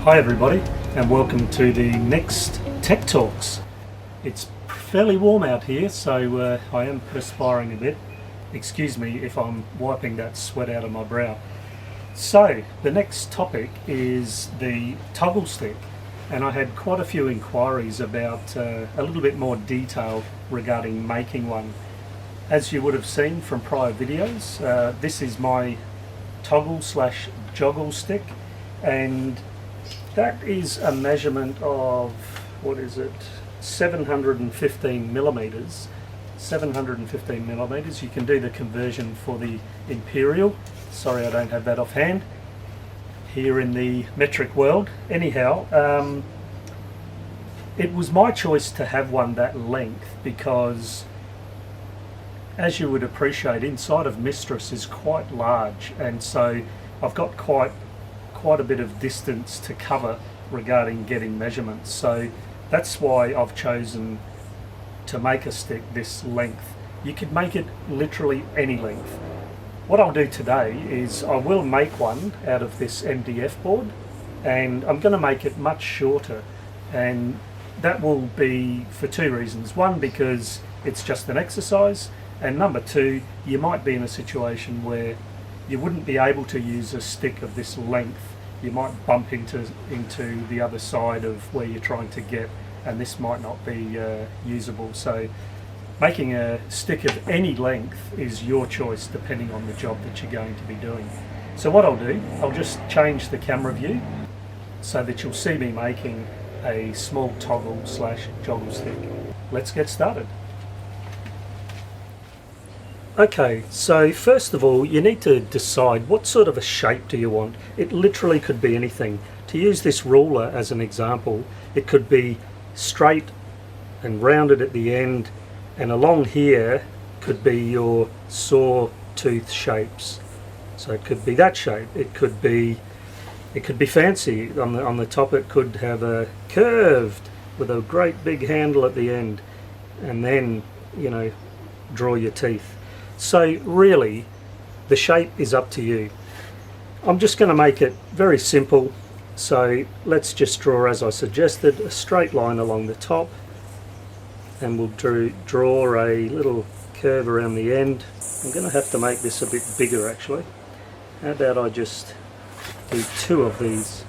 Hi everybody, and welcome to the next Tech Talks. It's fairly warm out here, so I am perspiring a bit. Excuse me if I'm wiping that sweat out of my brow. So the next topic is the toggle stick, and I had quite a few inquiries about a little bit more detail regarding making one. As you would have seen from prior videos, this is my toggle/joggle stick, and that is a measurement of, 715 millimeters. 715 millimeters. You can do the conversion for the imperial. Sorry, I don't have that offhand here in the metric world. Anyhow, it was my choice to have one that length because, as you would appreciate, inside of Mistress is quite large, and so I've got quite a bit of distance to cover regarding getting measurements. So that's why I've chosen to make a stick this length. You could make it literally any length. What I'll do today is I will make one out of this MDF board, and I'm going to make it much shorter, and that will be for two reasons. One, because it's just an exercise, and number two, you might be in a situation where you wouldn't be able to use a stick of this length. You might bump into the other side of where you're trying to get, and this might not be usable. So making a stick of any length is your choice depending on the job that you're going to be doing. So what I'll do, I'll just change the camera view so that you'll see me making a small toggle/joggle stick. Let's get started. Okay, so first of all, you need to decide what sort of a shape do you want. It literally could be anything. To use this ruler as an example, it could be straight and rounded at the end, and along here could be your sawtooth shapes. So it could be that shape. It could be fancy. On the top it could have a curved with a great big handle at the end, and then, you know, draw your teeth. So really, the shape is up to you. I'm just going to make it very simple. So let's just draw, as I suggested, a straight line along the top, and we'll draw a little curve around the end. I'm going to have to make this a bit bigger actually. How about I just do two of these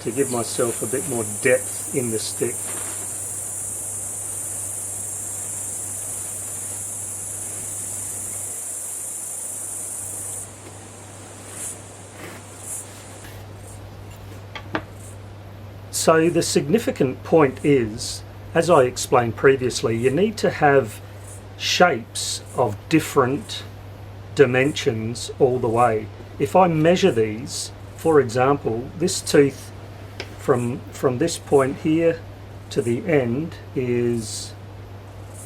to give myself a bit more depth in the stick. So the significant point is, as I explained previously, you need to have shapes of different dimensions all the way. If I measure these, for example, this tooth from this point here to the end is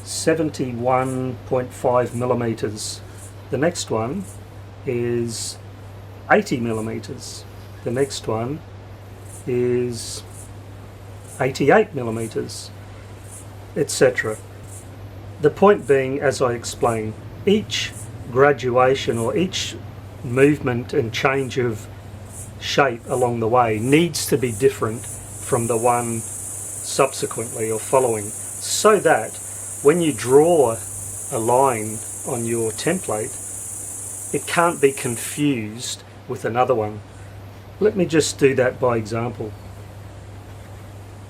71.5 millimeters. The next one is 80 millimeters. The next one is 88 millimeters, etc. The point being, as I explained, each graduation or each movement and change of shape along the way needs to be different from the one subsequently or following, so that when you draw a line on your template, it can't be confused with another one. Let me just do that by example.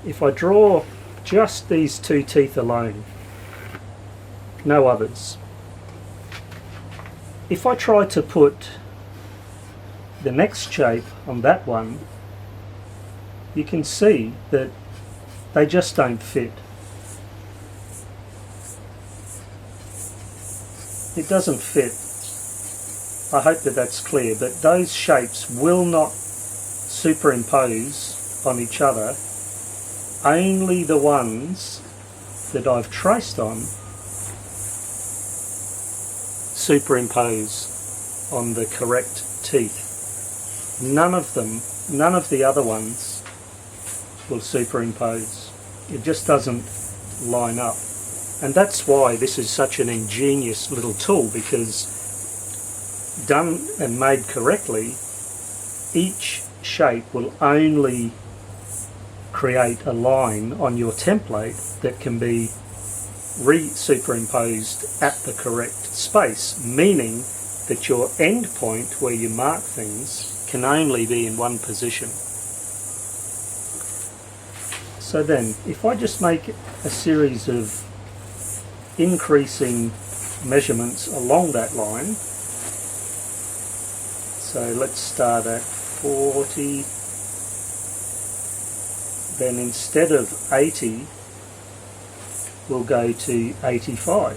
If I draw just these two teeth alone, no others. If I try to put the next shape on that one, you can see that they just don't fit. It doesn't fit. I hope that that's clear, but those shapes will not superimpose on each other. Only the ones that I've traced on superimpose on the correct teeth. None of the other ones will superimpose. It just doesn't line up. And that's why this is such an ingenious little tool, because done and made correctly, each shape will only create a line on your template that can be superimposed at the correct space, meaning that your end point where you mark things can only be in one position. So then, if I just make a series of increasing measurements along that line, so let's start at 40, then instead of 80, we'll go to 85.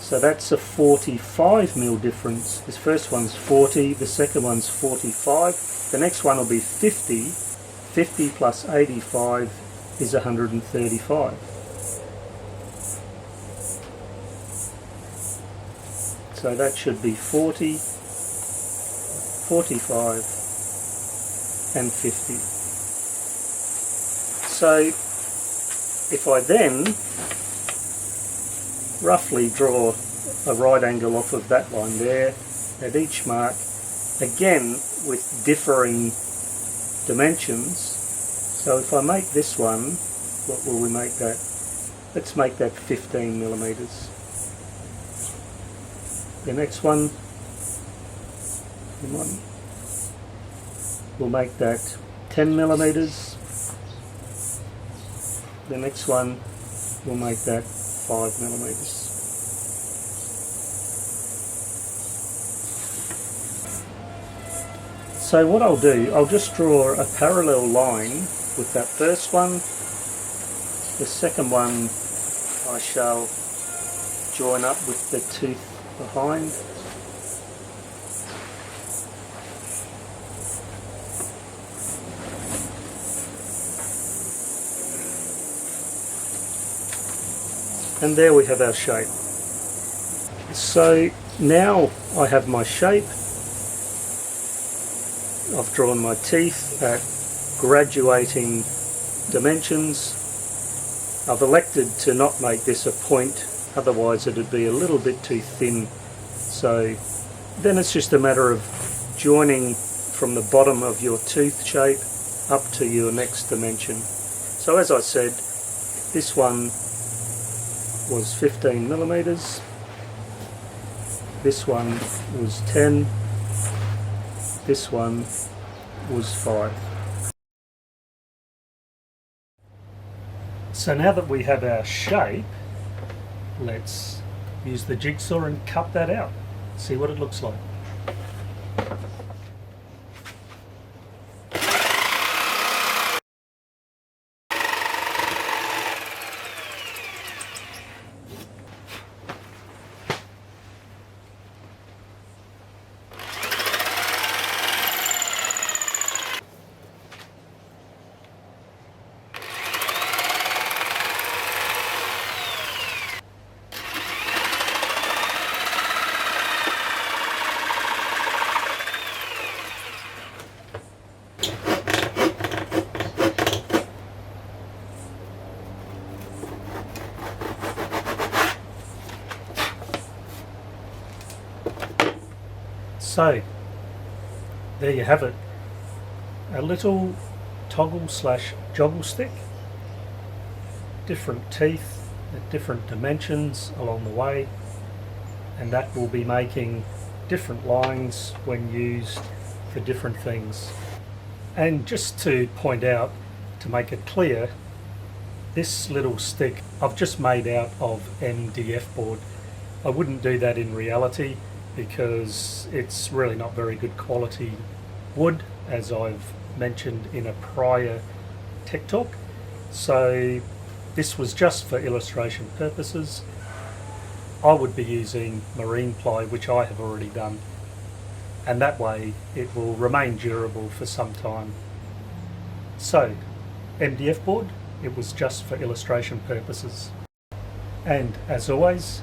So that's a 45 mil difference. This first one's 40, the second one's 45, the next one will be 50. 50 plus 85 is 135. So that should be 40, 45 and 50. So if I then roughly draw a right angle off of that line there at each mark, again with differing dimensions. So if I make this one, what will we make that? Let's make that 15 millimeters. The next one, we'll make that 10 millimeters. The next one, we'll make that 5 millimeters. So what I'll do, I'll just draw a parallel line with that first one. The second one I shall join up with the tooth behind. And there we have our shape. So now I have my shape. I've drawn my teeth at graduating dimensions. I've elected to not make this a point, otherwise it would be a little bit too thin. So then it's just a matter of joining from the bottom of your tooth shape up to your next dimension. So as I said, this one was 15 millimeters, this one was 10, this one was 5. So now that we have our shape, let's use the jigsaw and cut that out, see what it looks like. So there you have it, a little toggle slash joggle stick, different teeth at different dimensions along the way, and that will be making different lines when used for different things. And just to point out, to make it clear, this little stick I've just made out of MDF board. I wouldn't do that in reality because it's really not very good quality wood, as I've mentioned in a prior Tech Talk. So this was just for illustration purposes. I would be using marine ply, which I have already done, and that way it will remain durable for some time. So MDF board, it was just for illustration purposes. And as always,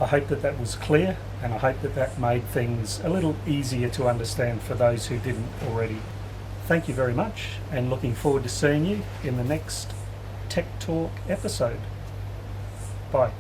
I hope that that was clear, and I hope that that made things a little easier to understand for those who didn't already. Thank you very much, and looking forward to seeing you in the next Tech Talk episode. Bye.